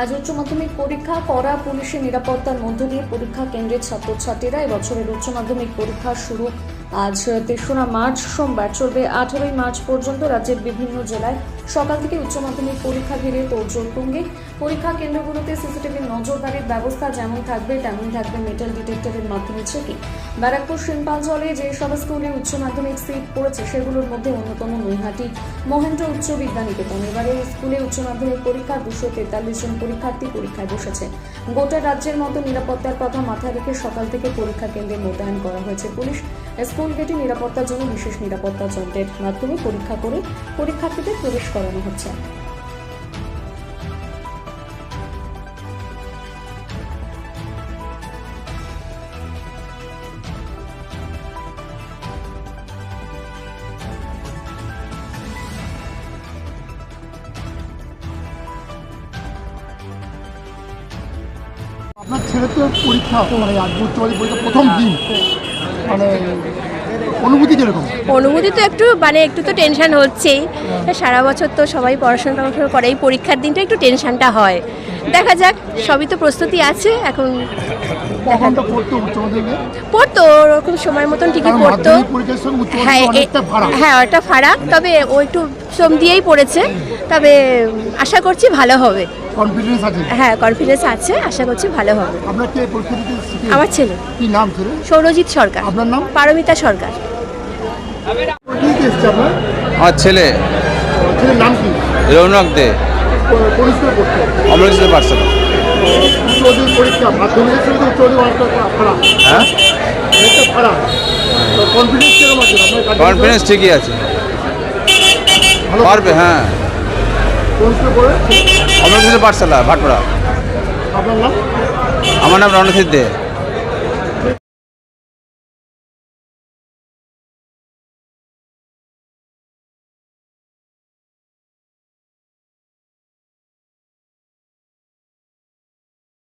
আজ উচ্চ মাধ্যমিক পরীক্ষা কড়া পুলিশের নিরাপত্তার মধ্য দিয়ে পরীক্ষা কেন্দ্রের ছাত্রছাত্রীরা এবছরের উচ্চ মাধ্যমিক পরীক্ষা শুরু আজ ৩রা মার্চ সোমবার, চলবে 18ই মার্চ পর্যন্ত। রাজ্যের বিভিন্ন জেলায় সকাল থেকে উচ্চ মাধ্যমিক পরীক্ষা ঘিরে তোড়জোড় তুঙ্গে। পরীক্ষা কেন্দ্রগুলোতে সিসিটিভি নজরদারির ব্যবস্থা যেমন থাকবে তেমনই থাকবে মেটাল ডিটেক্টরের মাধ্যমে চেকিং। ব্যারাকপুর শিল্পাঞ্চলে যে সব স্কুলে উচ্চ মাধ্যমিক সিট পড়েছে সেগুলোর মধ্যে অন্যতম নৈহাটি মহেন্দ্র উচ্চ বিদ্যানিকেতন। এবারে স্কুলে উচ্চ মাধ্যমিক পরীক্ষা 243 জন পরীক্ষার্থী পরীক্ষায় বসেছে। গোটা রাজ্যের মতো নিরাপত্তার কথা মাথায় রেখে সকাল থেকে পরীক্ষা কেন্দ্রে মোতায়েন করা হয়েছে পুলিশ। স্কুল গেটে নিরাপত্তার জন্য বিশেষ নিরাপত্তা যন্ত্রের মাধ্যমে পরীক্ষা করে পরীক্ষার্থীদের প্রবেশ করানো হচ্ছে। আপনার ছেলে তো পরীক্ষা মানে আজ উচ্চ মাধ্যমিক পরীক্ষা প্রথম দিন, মানে অনুভূতি কিরকম? অনুভূতি তো একটু তো টেনশন হচ্ছেই। সারা বছর তো সবাই পড়াশোনা করে, এই পরীক্ষার দিনটা একটু টেনশনটা হয়। দেখা যাক, সবই তো প্রস্তুতি আছে এখন। পড়তো ওরকম সময় মতন ঠিকই পড়তো। হ্যাঁ, ওটা ফারাক, তবে ও একটু শ্রম দিয়েই পড়েছে। তবে আশা করছি ভালো হবে। কনফিডেন্স আছে? হ্যাঁ, কনফিডেন্স আছে, আশা করছি ভালো হবে। আপনার কে পরীক্ষা দিতে শিখে? আমার ছেলে। কি নাম ছেলে? সৌরজিৎ সরকার। আপনার নাম? পারমিতা সরকার। কি এসেছে আপনার? আমার ছেলের নাম কি? রৌনক দে। কোন স্কুলে পড়তো? অমৃতসর পাঠশালা। উচ্চ মাধ্যমিক পরীক্ষা মাধ্যমিকের সঙ্গে উচ্চ মাধ্যমিক অনেকটা ফারাক। হ্যাঁ, অনেকটা ফারাক। তো কনফিডেন্স কিরকম আছে আপনার? কনফিডেন্স ঠিকই আছে, ভালো পারবে। হ্যাঁ, কোন স্কুলে পড়ে? অমৃতসর পাঠশালা, ভাটপাড়া। আপনার নাম? আমার নাম রণজিৎ দে।